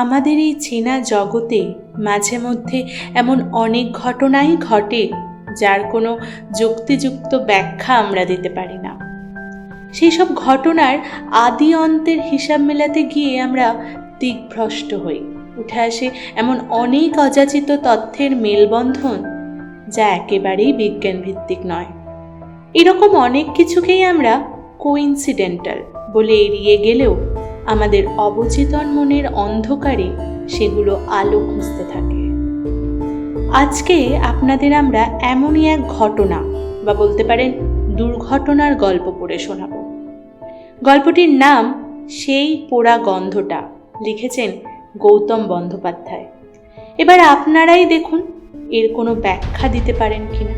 আমাদের এই চেনা জগতে মাঝে মধ্যে এমন অনেক ঘটনাই ঘটে যার কোনো যুক্তিযুক্ত ব্যাখ্যা আমরা দিতে পারি না। সেই সব ঘটনার আদি অন্তের হিসাব মেলাতে গিয়ে আমরা দিকভ্রষ্ট হই। উঠে আসে এমন অনেক অযাচিত তথ্যের মেলবন্ধন যা একেবারেই বিজ্ঞান ভিত্তিক নয়। এরকম অনেক কিছুকেই আমরা কোইন্সিডেন্টাল বলে এড়িয়ে গেলেও আমাদের অবচেতন মনের অন্ধকারে সেগুলো আলো খুঁজতে থাকে। আজকে আপনাদের আমরা এমনই এক ঘটনা বা বলতে পারেন দুর্ঘটনার গল্প পড়ে শোনাব। গল্পটির নাম সেই পোড়া গন্ধটা, লিখেছেন গৌতম বন্দ্যোপাধ্যায়। এবার আপনারাই দেখুন এর কোনো ব্যাখ্যা দিতে পারেন কিনা।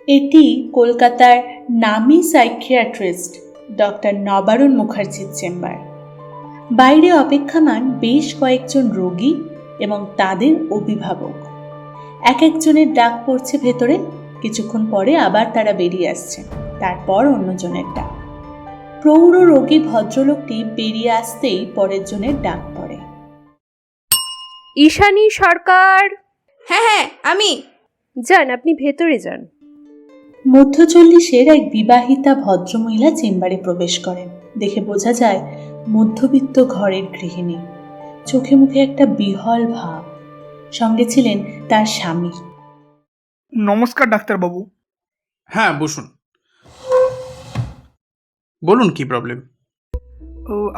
এটি কলকাতার নামী সাইকিয়াট্রিস্ট ডক্টর নবারুণ মুখার্জির চেম্বার। বাইরে অপেক্ষমান বেশ কয়েকজন রোগী এবং তাদের অভিভাবক। এক একজনের ডাক পড়ছে ভেতরে, কিছুক্ষণ পরে আবার তারা বেরিয়ে আসছে, তারপর অন্যজনের ডাক। প্রৌঢ় রোগী ভদ্রলোকটি বেরিয়ে আসতেই পরের জনের ডাক পড়ে। ঈশানী সরকার। হ্যাঁ আমি। যান, আপনি ভেতরে যান। মধ্য 40-এর এক বিবাহিতা ভদ্রমহিলা চেম্বারে প্রবেশ করেন। দেখে বোঝা যায় মধ্যবিত্ত ঘরের গৃহিণী। চোখে মুখে একটা বিহল ভাব। সঙ্গে ছিলেন তার স্বামী। নমস্কার ডাক্তারবাবু। হ্যাঁ, বসুন, বলুন কি প্রবলেম।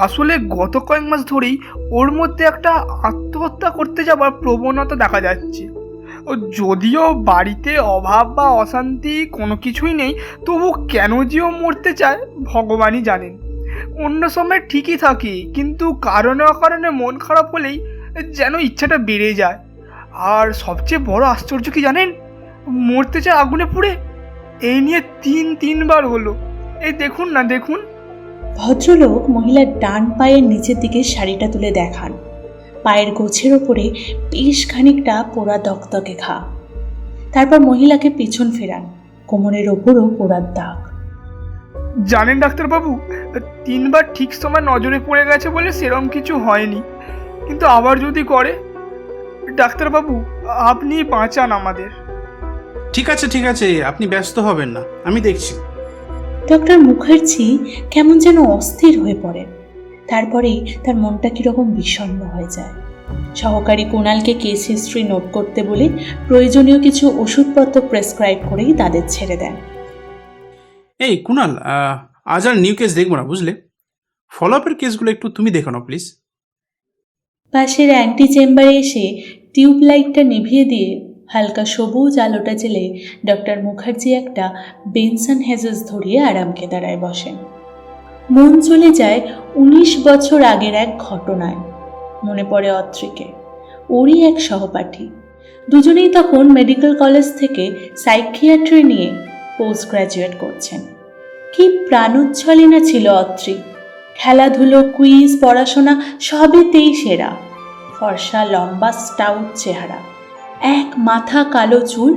আসলে গত কয়েক মাস ধরেই ওর মধ্যে একটা আত্মহত্যা করতে যাবার প্রবণতা দেখা যাচ্ছে। ও যদিও বাড়িতে অভাব বা অশান্তি কোনো কিছুই নেই, তবু কেন যে ও মরতে চায় ভগবানই জানেন। অন্য সময় ঠিকই থাকি, কিন্তু কারণে অকারণে মন খারাপ হলেই যেন ইচ্ছাটা বেড়ে যায়। আর সবচেয়ে বড় আশ্চর্য কি জানেন, মরতে চায় আগুনে পুড়ে। এই নিয়ে তিনবার হলো। এই দেখুন না, দেখুন। ভদ্রলোক মহিলার ডান পায়ের নিচের দিকে শাড়িটা তুলে দেখান। পায়ের গোছের ওপরে বেশ খানিকটা পোড়া দকদকে ঘা। তারপর মহিলাকে পিছন ফেরান, কোমরের ওপরও পোড়ার দাগ। জানেন ডাক্তারবাবু, 3বার ঠিক সময় নজরে পড়ে গেছে বলে সেরম কিছু হয়নি, কিন্তু আবার যদি করে। ডাক্তারবাবু, আপনি বাঁচান আমাদের। ঠিক আছে, আপনি ব্যস্ত হবেন না, আমি দেখছি। ডক্টর মুখার্জি কেমন যেন অস্থির হয়ে পড়েন। তারপরেই তার মনটা কিরকম বিষণ্ণ হয়ে যায়। সহকারী কুণালকে কেস হিস্ট্রি নোট করতে বলে প্রয়োজনীয় কিছু ওষুধপত্র প্রেসক্রাইব করেই তাদের ছেড়ে দেন। এই কুণাল, আজ আর নিউ কেস দেখবো না, বুঝলে? ফলো আপের কেসগুলো একটু তুমি দেখো না প্লিজ। পাশের অ্যান্টি চেম্বারে এসে টিউবলাইটটা নিভিয়ে দিয়ে হালকা সবুজ আলোটা জেলে ডক্টর মুখার্জি একটা বেনসন হেজেস ধরিয়ে আরাম কেদারায় বসেন। মন চলে যায় 19 বছর আগের এক ঘটনায়। মনে পড়ে অত্রিকে, ওরই এক সহপাঠী। দুজনেই তখন মেডিকেল কলেজ থেকে সাইকিয়াট্রি নিয়ে পোস্ট গ্র্যাজুয়েট করছেন। কি প্রাণোচ্ছলই না ছিল অত্রি। খেলাধুলো, কুইজ, পড়াশোনা সবেতেই সেরা। ফর্সা, লম্বা, স্টাউট চেহারা, এক মাথা কালো চুল,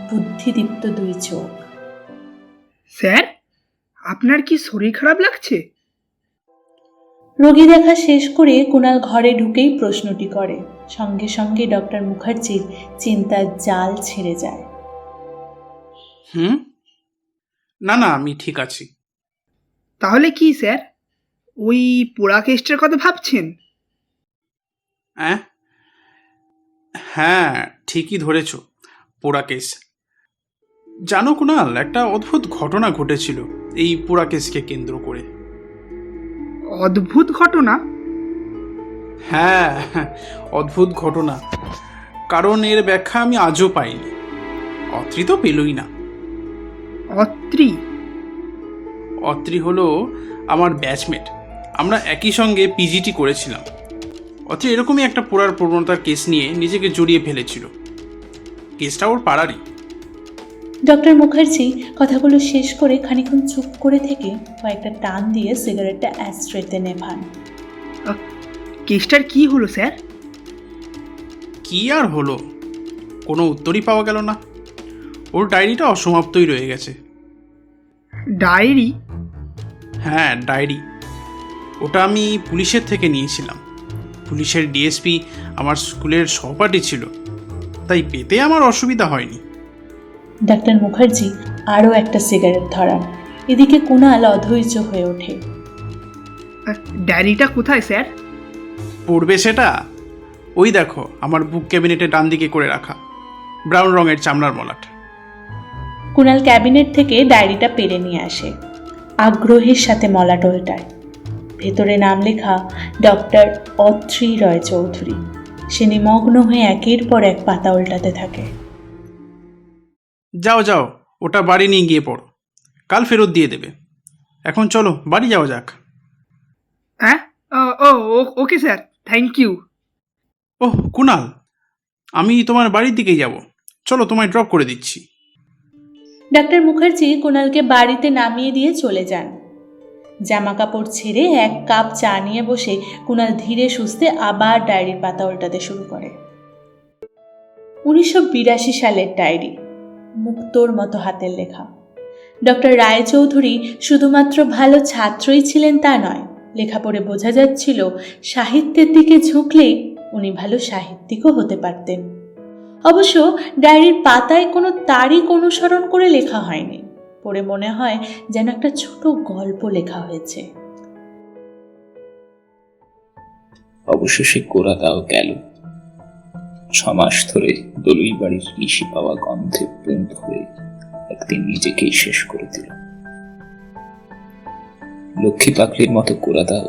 বুদ্ধিদীপ্ত 2 চোখ। স্যার, আপনার কি শরীর খারাপ লাগছে? রোগী দেখা শেষ করে কুণাল ঘরে ঢুকেই প্রশ্নটি করে। সঙ্গে সঙ্গে ডক্টর মুখার্জির চিন্তার জাল ছেড়ে যায়। না, আমি ঠিক আছি। তাহলে কি স্যার, ওই পোড়া কেসটার কথা ভাবছেন? হ্যাঁ, ঠিকই ধরেছ, পোড়া কেস। জানো কুণাল, একটা অদ্ভুত ঘটনা ঘটেছিল এই পোড়া কেসকে কেন্দ্র করে। অদ্ভুত ঘটনা? হ্যাঁ, অদ্ভুত ঘটনা, কারণ এর ব্যাখ্যা আমি আজও পাইনি। অত্রি তো পেলই না। অত্রি হলো আমার ব্যাচমেট। আমরা একই সঙ্গে পিজিটি করেছিলাম। অত্রি এরকমই একটা পোড়ার প্রবণতার কেস নিয়ে নিজেকে জড়িয়ে ফেলেছিল। কেসটা ওর পাড়ারই। ডক্টর মুখার্জি কথাগুলো শেষ করে খানিকক্ষণ চুপ করে থেকে কয়েকটা টান দিয়ে সিগারেটটা অ্যাস্ট্রেতে নেভান। কেসটার কি হলো স্যার? কি আর হলো, কোনো উত্তরই পাওয়া গেল না। ওর ডায়েরিটা অসমাপ্তই রয়ে গেছে। ডায়েরি? হ্যাঁ, ডায়েরি। ওটা আমি পুলিশের থেকে নিয়েছিলাম। পুলিশের ডিএসপি আমার স্কুলের সহপাঠী ছিল, তাই পেতে আমার অসুবিধা হয়নি। ডাক্তার মুখার্জি আরও একটা সিগারেট ধরান। এদিকে কুণাল অধৈর্য হয়ে ওঠে। ডায়েরিটা কোথায় স্যার? পড়বে সেটা? ওই দেখো, আমার বুক ক্যাবিনেটে ডান দিকে করে রাখা, ব্রাউন রঙের চামড়ার মলাট। কুণাল ক্যাবিনেট থেকে ডায়েরিটা পেরে নিয়ে আসে, আগ্রহের সাথে মলাট ওল্টায়। ভেতরে নাম লেখা ডক্টর অত্রি রয় চৌধুরী। সে নিমগ্ন হয়ে একের পর এক পাতা উল্টাতে থাকে। যাও যাও, ওটা বাড়ি নিয়ে গিয়ে পড়ো, কাল ফেরত দিয়ে দেবে। এখন চলো বাড়ি যাওয়া যাক। হ্যাঁ, ওকে স্যার, থ্যাংক ইউ। ওহ কুণাল, আমি তোমার বাড়ির দিকেই যাব, চলো তোমায় ড্রপ করে দিচ্ছি। ডাক্তার মুখার্জি কুণালকে বাড়িতে নামিয়ে দিয়ে চলে যান। জামা কাপড় ছেড়ে এক কাপ চা নিয়ে বসে কুণাল ধীরে সুস্থে আবার ডায়েরির পাতা উল্টাতে শুরু করে। 1982 সালের ডায়েরি, মুক্তোর মতো হাতের লেখা। ডক্টর রায়চৌধুরী শুধুমাত্র ভালো ছাত্রই ছিলেন তা নয়, লেখা পড়ে বোঝা যাচ্ছিল সাহিত্যের দিকে ঝুঁকলেই উনি ভালো সাহিত্যিকও হতে পারতেন। অবশ্য ডায়েরির পাতায় কোনো তারিখ অনুসরণ করে লেখা হয়নি, পড়ে মনে হয় যেন একটা ছোট গল্প লেখা হয়েছে। অবশেষে কোরাদাও গেল। 6 মাস ধরে দলুই বাড়ির ঋষি পাওয়া গন্ধে পুঞ্জ হয়ে একদিন নিজেকেই শেষ করে দিল। লক্ষ্মী পাগলির মতো কোরাদাও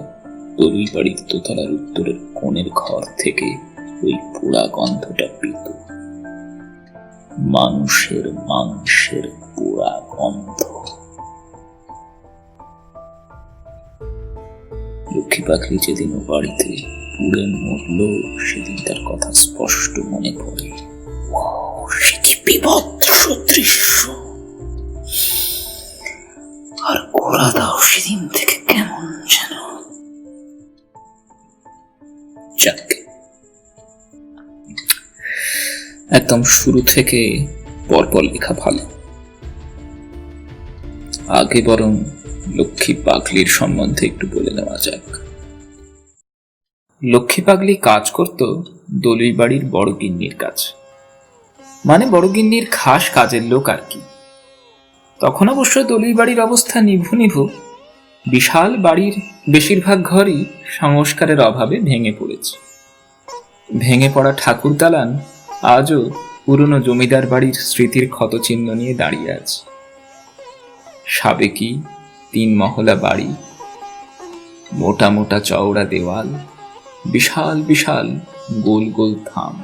দলুই বাড়ির দোতলার উত্তরের কোণের ঘর থেকে ওই পোড়া গন্ধটা পেত। মানুষের মাংসের পোড়া গন্ধ। লক্ষ্মী পাগলি যেদিন ও বাড়িতে পুড়ে মরল, সেদিন তার কথা স্পষ্ট মনে পড়ে। সে কি বিভৎস দৃশ্য! আর কোরাদাও সেদিন থেকে কেমন যেন। যাক, একদম শুরু থেকে পরপর লেখা ভালো। আগে বরং লক্ষ্মী পাগলির সম্বন্ধে একটু বলে নেওয়া যাক। লক্ষ্মী পাগলি কাজ করত দলুই বাড়ির বড় গিন্নির কাজ, মানে বড় গিন্নির খাস কাজের লোক আর কি। তখন অবশ্য দলুই বাড়ির অবস্থা নিভু নিভু। বিশাল বাড়ির বেশিরভাগ ঘরই সংস্কারের অভাবে ভেঙে পড়েছে। ভেঙে পড়া ঠাকুর দালান আজও পুরনো জমিদার বাড়ির স্মৃতির ক্ষতচিহ্ন নিয়ে দাঁড়িয়ে আছে। সাবেকি 3 মহলা বাড়ি, মোটা মোটা চওড়া দেওয়াল, বিশাল বিশাল গোল গোল থাম।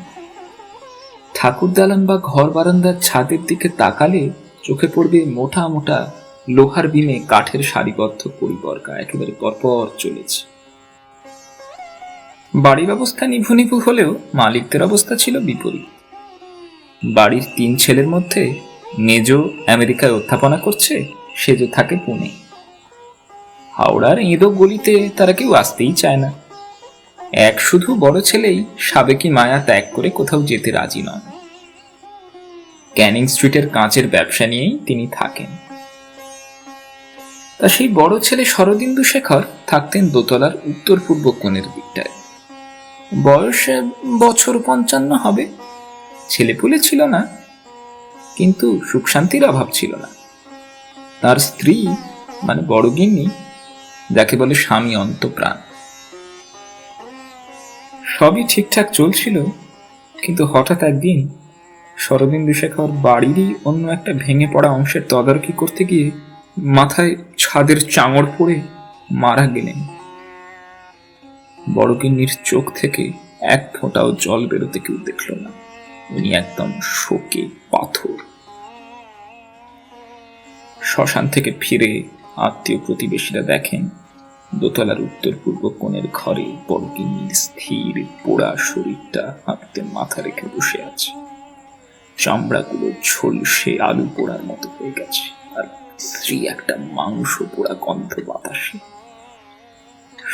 ঠাকুর দালান বা ঘর বারান্দার ছাদের দিকে তাকালে চোখে পড়বে মোটা মোটা লোহার বিমে কাঠের সারিবদ্ধ পরিবর্গা একেবারে পরপর চলেছে। বাড়ির অবস্থা নিভু নিভু হলেও মালিকদের অবস্থা ছিল বিপরীত। বাড়ির 3 ছেলের মধ্যে মেজো আমেরিকায় অধ্যাপনা করছে, সেজো থাকে পুনে। হাওড়ার এঁদো গলিতে তারা কেউ আসতেই চায় না। এক শুধু বড় ছেলেই সাবেকি মায়া ত্যাগ করে কোথাও যেতে রাজি নন। ক্যানিং স্ট্রিটের কাঁচের ব্যবসা নিয়েই তিনি থাকেন। তা সেই বড় ছেলে শরদিন্দু শেখর থাকতেন দোতলার উত্তর পূর্ব কোণের দিকটায়। বয়সে বছর 55 হবে। ছেলেপুলে ছিল না, কিন্তু সুখ শান্তির অভাব ছিল না। তার স্ত্রী মানে বড় গিন্নি, যাকে বলে স্বামী অন্তপ্রাণ। সবই ঠিকঠাক চলছিল, কিন্তু হঠাৎ একদিন শরদিন্দু শেখর বাড়িরই অন্য একটা ভেঙে পড়া অংশের তদারকি করতে গিয়ে মাথায় ছাদের চাঙড় পড়ে মারা গেলেন। বড় গিন্নির চোখ থেকে এক ফোঁটাও জল বেরোতে কেউ দেখল না। উনি একদম শোকে পাথর। শ্মশান থেকে ফিরে আত্মীয় প্রতিবেশীরা দেখেন দোতলার উত্তর পূর্ব কোণের ঘরে বড় গিন্নির স্থির পোড়া শরীরটা হাঁটুতে মাথা রেখে বসে আছে। চামড়াগুলো ঝলসে আলু পোড়ার মতো হয়ে গেছে, আর স্ত্রী একটা মাংস পোড়া গন্ধ বাতাসে।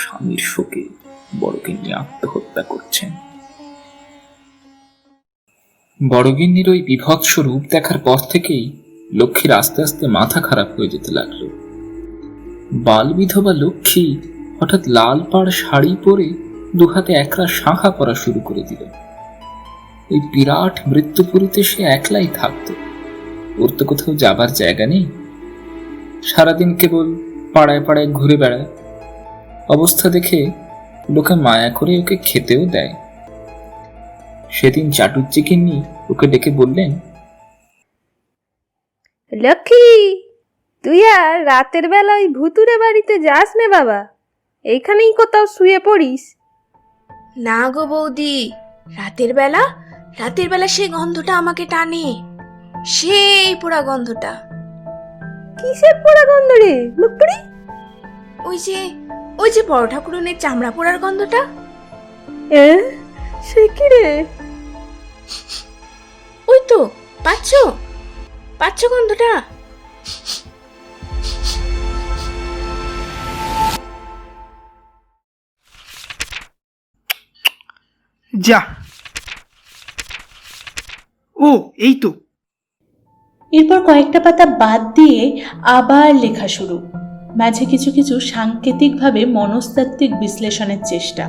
স্বামীর শোকে বড় গিন্নি আত্মহত্যা করছেন। বড় গিন্নির ওই বিভৎস রূপ দেখার পর থেকেই লক্ষ্মীর আস্তে আস্তে মাথা খারাপ হয়ে যেতে লাগলো। বাল বিধবা লক্ষ্মী হঠাৎ লাল পাড় শাড়ি পরে দুহাতে একরা শাঁখা করা শুরু করে দিল। ওই বিরাট মৃত্যুপুরীতে সে একলাই থাকত। ওর তো কোথাও যাবার জায়গা নেই, সারাদিন কেবল পাড়ায় পাড়ায় ঘুরে বেড়ায়। অবস্থা দেখে লোকে মায়া করে ওকে খেতেও দেয়। সেদিন চাটুজ্জিকিন্নি ওকে ডেকে বললেন, লক্ষ্মী, তুই আর রাতের বেলা ওই ভুতুরে বাড়িতে যাস নে বাবা, এইখানেই কোথাও শুয়ে পড়িস। না গো বৌদি, রাতের বেলা সেই গন্ধটা আমাকে টানে, সেই পোড়া গন্ধটা। কিসের পোড়া গন্ধ রে লুকড়ি? ওই যে বড় ঠাকুরনের চামড়া পোড়ার গন্ধটা। সে কি রে? ওই তো পাচ্ছ গন্ধটা? যা, ও এই তো। এরপর কয়েকটা পাতা বাদ দিয়ে আবার লেখা শুরু, মাঝে কিছু কিছু সাংকেতিকভাবে মনস্তাত্ত্বিক বিশ্লেষণের চেষ্টা,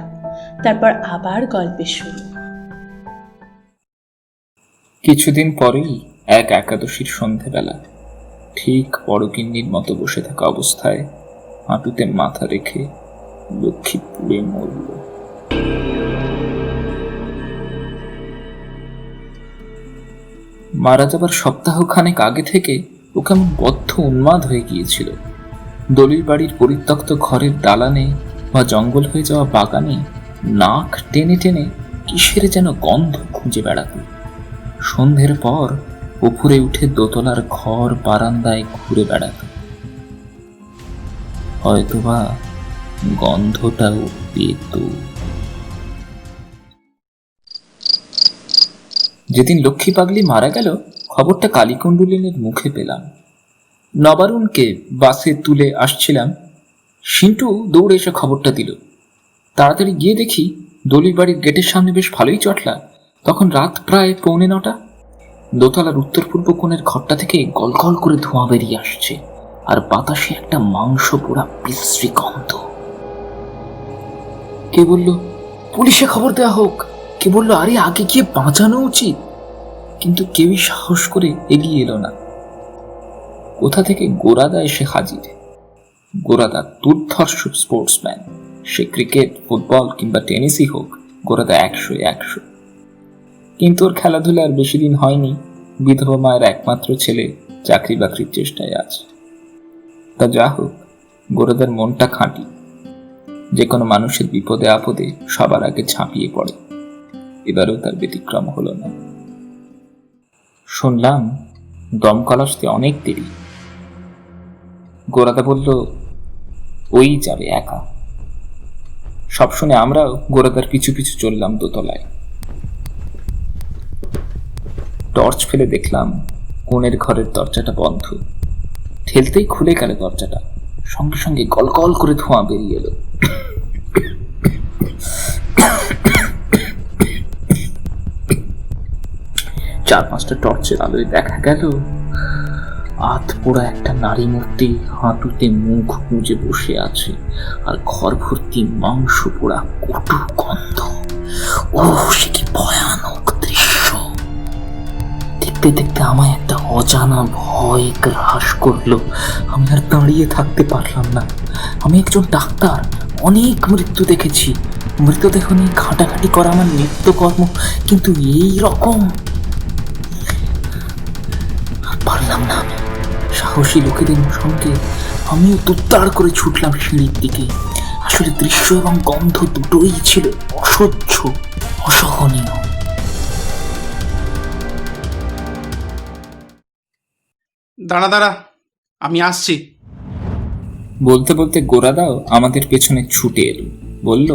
তারপর আবার গল্পের শুরু। কিছুদিন পরেই এক একাদশীর সন্ধেবেলা ঠিক বড়গিন্নির মতো বসে থাকা অবস্থায় হাঁটুতে মাথা রেখে লক্ষ্মী পুড়ে মরল। মারা যাবার সপ্তাহখানেক আগে থেকে ও কেমন বদ্ধ উন্মাদ হয়ে গিয়েছিল। দলির বাড়ির পরিত্যক্ত ঘরের দালানে বা জঙ্গল হয়ে যাওয়া বাগানে নাক টেনে টেনে কিসের যেন গন্ধ খুঁজে বেড়াত। সন্ধ্যের পর উপরে উঠে দোতলার ঘর বারান্দায় ঘুরে বেড়াত। হয়তোবা গন্ধটাও পেত। যেদিন লক্ষ্মী পাগলি মারা গেল, খবরটা কালীকুণ্ডলিনীর মুখে পেলাম। নবারুণকে বাসে তুলে আসছিলাম, সিন্টু দৌড়ে এসে খবরটা দিল। তাড়াতাড়ি গিয়ে দেখি দলির বাড়ির গেটের সামনে বেশ ভালোই চটলা। তখন রাত প্রায় 8:45। দোতলার উত্তর পূর্ব কোণের ঘরটা থেকে গলগল করে ধোঁয়া বেরিয়ে আসছে, আর বাতাসে একটা মাংস পোড়া বিশ্রী গন্ধ। কে বলল পুলিশে খবর দেওয়া হোক, কে বলল আরে আগে গিয়ে বাঁচানো উচিত, কিন্তু কেউই সাহস করে এগিয়ে এলো না। কোথা থেকে গোরাদা এসে হাজির। গোরাদা দুর্ধর্ষ স্পোর্টসম্যান, সে ক্রিকেট, ফুটবল কিংবা টেনিসই হোক, গোরাদা 100-100। কিন্তু ওর খেলাধুলা আর বেশি দিন হয়নি। বিধবা মায়ের একমাত্র ছেলে চাকরি বাকরির চেষ্টায় আছে। তা যা হোক, গোরাদার মনটা খাঁটি, যে কোনো মানুষের বিপদে আপদে সবার আগে ঝাঁপিয়ে পড়ে। এবারেও তার ব্যতিক্রম হলো না। শুনলাম দমকল আসতে অনেক দেরি। গোরাদা বলল ওই যাবে একা। সব শুনে আমরাও গোরাদার পিছু পিছু চললাম দোতলায়। টর্চ ফেলে দেখলাম কোণের ঘরের দরজাটা বন্ধ। ঠেলতেই খুলে গেল দরজাটা, সঙ্গে সঙ্গে গলগল করে ধোঁয়া বেরিয়ে এলো। চার পাঁচটা টর্চের আলোয় দেখা গেল আধ পোড়া একটা নারী মূর্তি হাঁটুতে মুখ গুঁজে বসে আছে, আর ঘর ভর্তি মাংস পোড়া কটু গন্ধ। ও সে কি ভয়ানক দৃশ্য! দেখতে দেখতে আমায় একটা অজানা ভয় গ্রাস করলো। আমি আর দাঁড়িয়ে থাকতে পারলাম না। আমি একজন ডাক্তার, অনেক মৃত্যু দেখেছি, মৃতদেহ নিয়ে ঘাঁটাঘাঁটি করা আমার নিত্যকর্ম, কিন্তু এই রকম পারলাম না। আমি সাহসী লোকেদের সঙ্গে আমিও তুত্তাড় করে ছুটলাম সিঁড়ির দিকে। আসলে দৃশ্য এবং গন্ধ দুটোই ছিল অসহ্য, অসহনীয়। দাঁড়া, আমি আসছি। বলতে বলতে গোরাদাও আমাদের পেছনে ছুটে এলো, বলল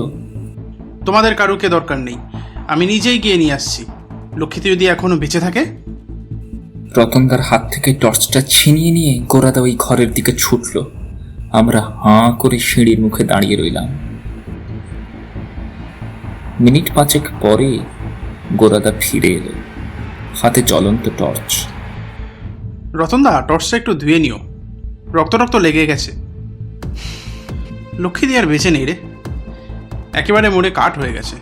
তোমাদের কারুকে দরকার নেই, আমি নিজেই গিয়ে নিয়ে আসছি। লক্ষ্মীতে যদি এখনো বেঁচে থাকে। রতনদার হাত থেকে টর্চটা ছিনিয়ে নিয়ে গোরাদা ওই ঘরের দিকে ছুটল। আমরা হাঁ করে সিঁড়ির মুখে দাঁড়িয়ে রইলাম। মিনিট 5 পরে গোরাদা ফিরে এলো, হাতে জ্বলন্ত টর্চ। রতনদা, টর্চটা একটু ধুয়ে নিও, রক্ত লেগে গেছে। লক্ষ্মীদি আর বেঁচে নেই রে, একেবারে মরে কাঠ হয়ে গেছে।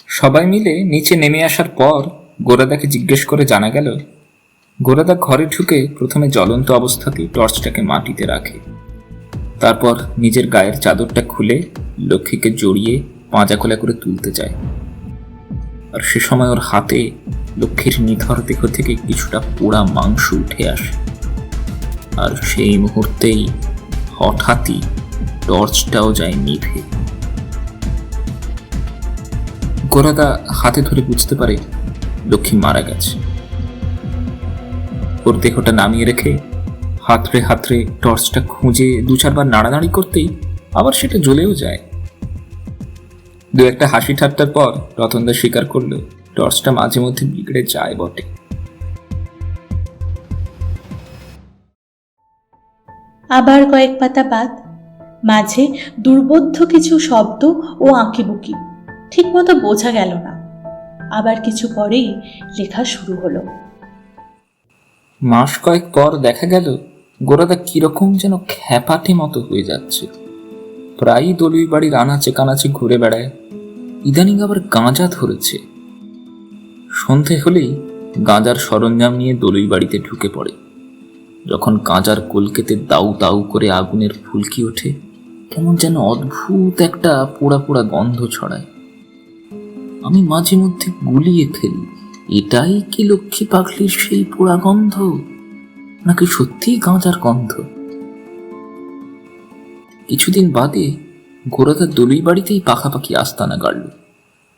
সবাই মিলে নিচে নেমে আসার পর গোরাদাকে জিজ্ঞেস করে জানা গেল, গোরাদা ঘরে ঢুকে প্রথমে জ্বলন্ত অবস্থাতেই টর্চটাকে মাটিতে রাখে, তারপর নিজের গায়ের চাদরটা খুলে লক্ষ্মীকে জড়িয়ে পাঁজা কোলা করে তুলতে যায়। আর সে সময় ওর হাতে লক্ষ্মীর নিথর দেহ থেকে কিছুটা পোড়া মাংস উঠে আসে। আর সেই মুহূর্তেই হঠাৎই টর্চটাও যায় নিভে। গোরাদা হাতে ধরে বুঝতে পারে লক্ষ্মী মারা গেছে। ওর দেহটা নামিয়ে রেখে হাতড়ে হাতড়ে টর্চটা খুঁজে 2-4 বার নাড়ানাড়ি করতেই আবার সেটা জ্বলেও যায়। দু একটা হাসি ঠাট্টার পর রতনদা স্বীকার করলো টর্চটা মাঝে মধ্যে বিগড়ে যায় বটে। আবার কয়েক পাতা বাদ, মাঝে দুর্বোধ্য কিছু শব্দ ও আঁকিবুকি, ঠিকমতো বোঝা গেল না। আবার কিছু পরেই লেখা শুরু হলো। মাস কয়েক পর দেখা গেল গোরাদা কিরকম যেন খ্যাপাটে মতো হয়ে যাচ্ছে। প্রায়ই দলুই বাড়ির আনাচে কানাচে ঘুরে বেড়ায়, ইদানিং আবার গাঁজা ধরেছে। সন্ধে হলেই গাঁজার সরঞ্জাম নিয়ে দলুই বাড়িতে ঢুকে পড়ে। যখন গাঁজার কলকেতে দাউ দাউ করে আগুনের ফুলকি ওঠে, কেমন যেন অদ্ভুত একটা পোড়া পোড়া গন্ধ ছড়ায়। আমি মাঝে মধ্যে গুলিয়ে ফেলি, এটাই কি লক্ষ্মী পাগলির সেই পোড়া গন্ধ, নাকি সত্যিই গাঁজার গন্ধ? কিছুদিন বাদে গোরাদা দলুই বাড়িতেই পাখাপাখি আস্তানা গাড়ল।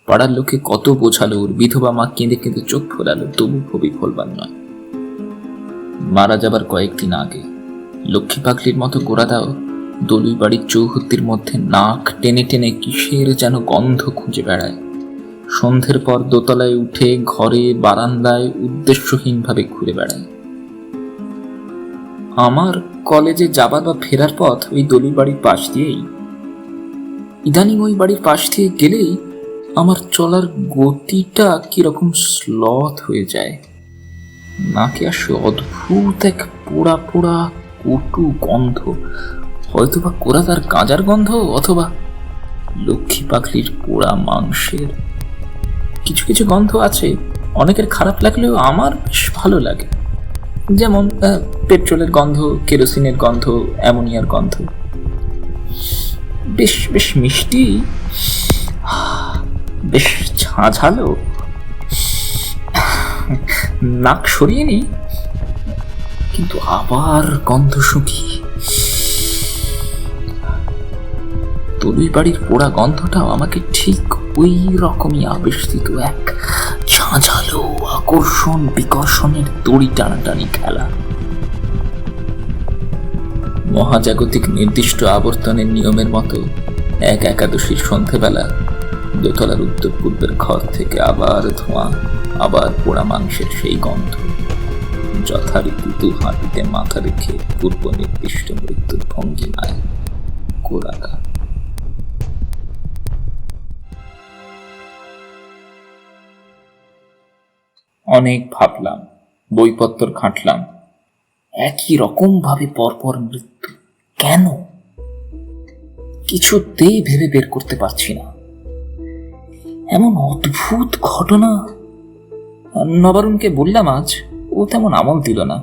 পাড়ার লোকে কত বোঝালো, ওর বিধবা মা কেঁদে কেঁদে চোখ ফোলালো, তবু কবি ফলবার নয়। মারা যাবার কয়েকদিন আগে লক্ষ্মী পাগলির মতো গোরাদাও দলুই বাড়ির চৌহদ্দির মধ্যে নাক টেনে টেনে কিসের যেন গন্ধ খুঁজে বেড়ায়। সন্ধ্যের পর দোতলায় উঠে ঘরে বারান্দায় উদ্দেশ্যহীনভাবে ঘুরে বেড়ায়। আমার কলেজে যাবার বা ফেরার পথ ওই দলুই বাড়ির পাশ দিয়েই। ইদানিং ওই বাড়ির পাশ দিয়ে গেলেই আমার চলার গতিটা কিরকম স্লথ হয়ে যায়। নাকে আসে অদ্ভুত এক পোড়া পোড়া কটু গন্ধ, হয়তোবা গোরাদার গাঁজার গন্ধ, অথবা লক্ষ্মী পাগলির পোড়া মাংসের। কিছু কিছু গন্ধ আছে অনেকের খারাপ লাগলেও আমার বেশ ভালো লাগে, যেমন পেট্রোলের গন্ধ, কেরোসিনের গন্ধ, অ্যামোনিয়ার গন্ধ। বেশ বেশ মিষ্টি, বেশ ঝাঁঝালো। নাক সরিয়ে নি, কিন্তু আবার গন্ধ শুকিয়ে। দলুই বাড়ির পোড়া গন্ধটাও আমাকে ঠিক ওই রকমই আবেশ দিত, এক ঝাঁঝালো আকর্ষণ বিকর্ষণের দড়ি টানাটানি খেলা। মহাজাগতিক নির্দিষ্ট আবর্তনের নিয়মের মতো এক একাদশীর সন্ধেবেলা দোতলার উত্তর পূর্বের ঘর থেকে আবার ধোঁয়া, আবার পোড়া মাংসের সেই গন্ধ। যথারীতি 2 হাঁটুতে মাথা রেখে পূর্ব নির্দিষ্ট মৃত্যুর ভঙ্গিমায় গোরাদা। অনেক ভাবলাম, বইপত্র ঘাঁটলাম, একই রকম ভাবে পরপর মৃত্যু কেন? কিছুতেই ভেবে বের করতে পারছি না। এমন অদ্ভুত ঘটনা। নবারুণকে বললাম আজ, ও তেমন আমল দিল না।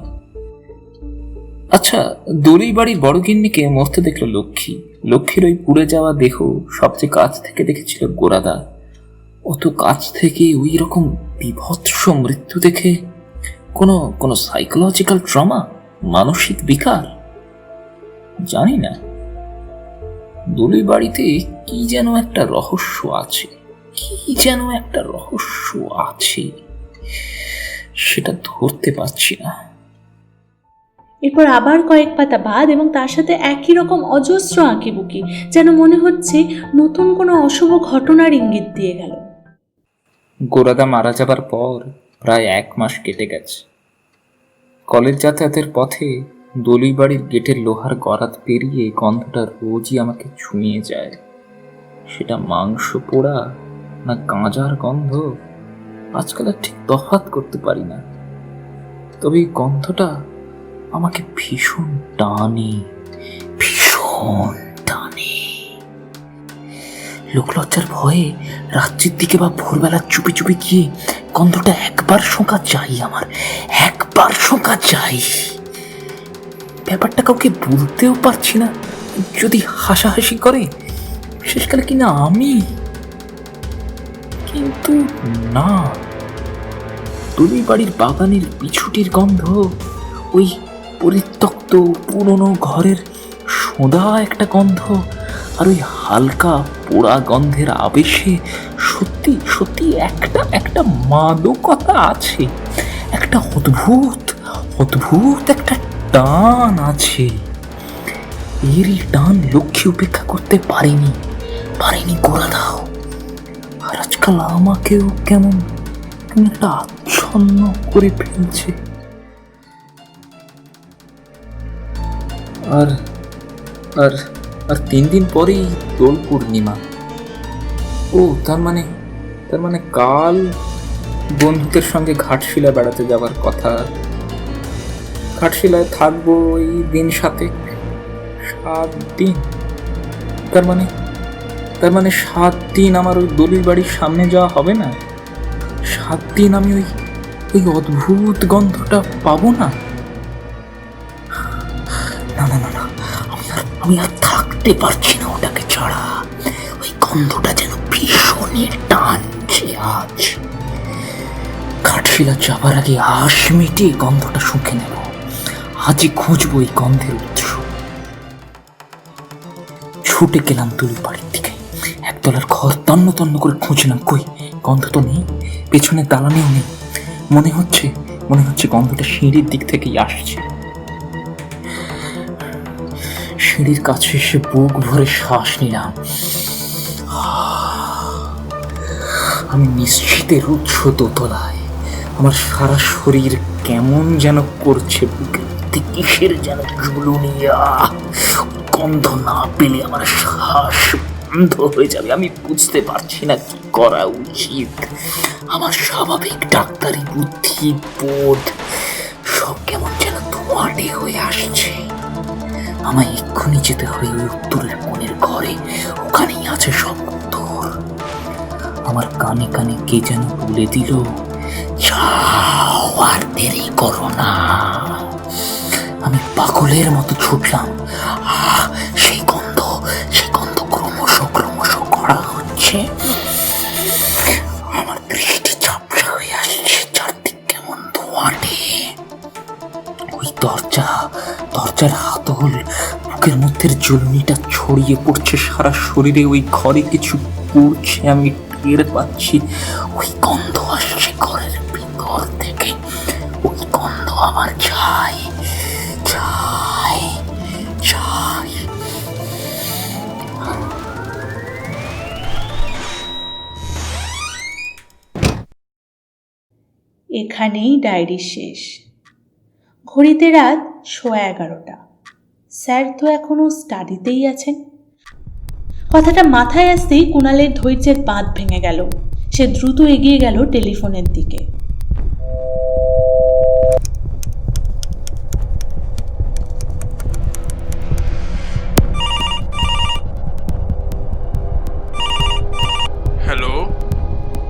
আচ্ছা, দলুই বাড়ির বড় গিন্নিকে মরতে দেখলো লক্ষ্মী। লক্ষ্মীর ওই পুড়ে যাওয়া দেহ সবচেয়ে কাছ থেকে দেখেছিল গোরাদা। অত কাছ থেকে ওই রকম বিভৎস মৃত্যু দেখে কোনো সাইকোলজিক্যাল ট্রমা, মানসিক বিকার, জানি না। দলুই বাড়িতে কি যেন একটা রহস্য আছে, সেটা ধরতে পারছি না। এরপর আবার কয়েক পাতা বাদ এবং তার সাথে একই রকম অজস্র আঁকিবুকি, যেন মনে হচ্ছে নতুন কোনো অশুভ ঘটনার ইঙ্গিত দিয়ে গেল। গোরাদা মারা যাবার পর প্রায় 1 মাস কেটে গেছে। কলেজ যাতায়াতের পথে দলুই বাড়ির গেটের লোহার গরাদ পেরিয়ে গন্ধটা রোজই আমাকে ছুঁয়ে যায়। সেটা মাংস পোড়া না গাঁজার গন্ধ, আজকাল আর ঠিক তফাৎ করতে পারি না। তবে এই গন্ধটা আমাকে ভীষণ টানে, ভীষণ টানে। লোকলজ্জার ভয়ে রাত্রির দিকে বা ভোরবেলা চুপি চুপি গিয়ে গন্ধটা একবার শোঁকা চাই, আমার একবার শোঁকা চাই। ব্যাপারটা কাউকে বলতেও পারছি না, যদি হাসাহাসি করে শেষকালে কিনা আমি। কিন্তু না, তুলি বাড়ির বাগানের পিছুটির গন্ধ, ওই পরিত্যক্ত পুরনো ঘরের সোঁদা একটা গন্ধ, আর ওই হালকা পোড়া গন্ধের আবেশে সত্যি সত্যি একটা একটা মাদকতা আছে, একটা অদ্ভুত অদ্ভুত একটা টান আছে। এরই টান লক্ষ্মী উপেক্ষা করতে পারেনি গোড়া দাও। আর আজকাল আমাকেও কেমন একটা আচ্ছন্ন করে ফেলছে। আর আর আর 3 দিন পরেই দোল পূর্ণিমা। ও তার মানে কাল বন্ধুদের সঙ্গে ঘাটশিলা বেড়াতে যাওয়ার কথা। ঘাটশিলায় থাকবো এই দিন 7 দিন। তার মানে 7 দিন আমার ওই দলির বাড়ির সামনে যাওয়া হবে না। 7 দিন আমি ওই অদ্ভুত গন্ধটা পাবো না। না না না না, আমি আর থাকতে পারছি না ওটাকে ছাড়া। ওই গন্ধটা যেন ভীষণই টানছে আজ। ঘাটশিলা যাবার আগে আশ মিটিয়ে গন্ধটা শুঁকে নেব। আজই খুঁজবো এই গন্ধের উৎস। ছুটে গেলাম তুলি বাড়ির দিকে। একতলার ঘর তন্ন তন্ন করে খুঁজলাম, কই গন্ধ তো নেই, পেছনে দালানেও নেই। মনে হচ্ছে গন্ধটা সিঁড়ির দিক থেকেই আসছে। সিঁড়ির কাছে এসে বুক ভরে শ্বাস নিলাম। আমি নিশ্চিতের উৎস দোতলায়। আমার সারা শরীর কেমন যেন করছে, বুকের মধ্যে কিসের যেন ঝুলুনিয়া। গন্ধ না পেলে আমার শ্বাস বন্ধ হয়ে যাবে। আমি বুঝতে পারছি না কি করা উচিত। আমার স্বাভাবিক ডাক্তারি বুদ্ধি বোধ সব কেমন যেন ধোঁয়াটে হয়ে আসছে। আমায় এক্ষুনি যেতে হবে ওই উত্তরের কোণের ঘরে। ওখানেই আছে সব উত্তর। আমার কানে কানে কে যেন বলে দিল, যাও আর দেরি করো না। আমি পাগলের মতো ছুটলাম। সেই গন্ধ ক্রমশ করা হচ্ছে। আমার দৃষ্টি ঝাপসা হয়ে আসছে, চারদিক কেমন ধোঁয়াটে। ওই দরজার হাতল, বুকের মধ্যে জ্বলনিটা ছড়িয়ে পড়ছে সারা শরীরে। ওই ঘরে কিছু পড়ছে, আমি টের পাচ্ছি। ওই গন্ধ আসছে ঘরের ভিতর থেকে। ওই গন্ধ আমার চাই। এখানেই ডায়েরি শেষ। ঘড়িতে রাত 11:15। স্যার তো এখনো স্টাডিতেই আছেন। কথাটা মাথায় আসতেই কুণালের ধৈর্যের বাঁধ ভেঙে গেল। সে দ্রুত এগিয়ে গেল টেলিফোনের দিকে।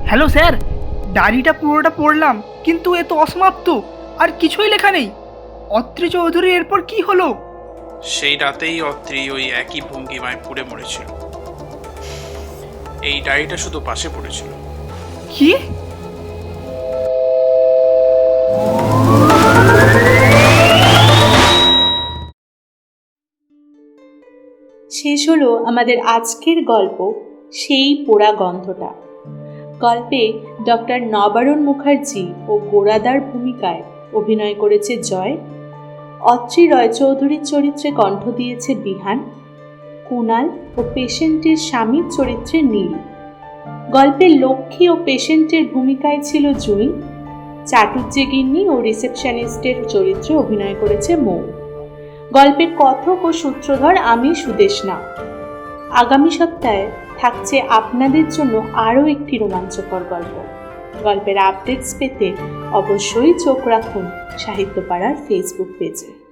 হ্যালো স্যার, ডায়েরিটা পুরোটা পড়লাম, কিন্তু এ তো অসমাপ্ত, আর কিছুই লেখা নেই। অত্রি চৌধুরী এরপর কি হলো? সেই রাতেই অত্রি ওই একই ভঙ্গিমায় পুড়ে মরেছিল। এই ডায়েরিটা শুধু পাশে পড়েছিল। কি? শেষ হলো আমাদের আজকের গল্প, সেই পোড়া গন্ধটা। গল্পে ডক্টর নবারুণ মুখার্জি ও গোরাদার ভূমিকায় অভিনয় করেছে জয়। অত্রি রায়চৌধুরীর চরিত্রে কণ্ঠ দিয়েছে বিহান। কুণাল ও পেশেন্টের স্বামীর চরিত্রে নীল। গল্পে লক্ষ্মী ও পেশেন্টের ভূমিকায় ছিল জুঁই। চাটুজ্জে গিন্নি ও রিসেপশনিস্টের চরিত্রে অভিনয় করেছে মৌ। গল্পের কথক ও সূত্রধর আমি সুদেশনা। আগামী সপ্তাহে থাকছে আপনাদের জন্য আরও একটি রোমাঞ্চকর গল্প। গল্পের আপডেটস পেতে অবশ্যই চোখ রাখুন সাহিত্যপাড়ার ফেসবুক পেজে।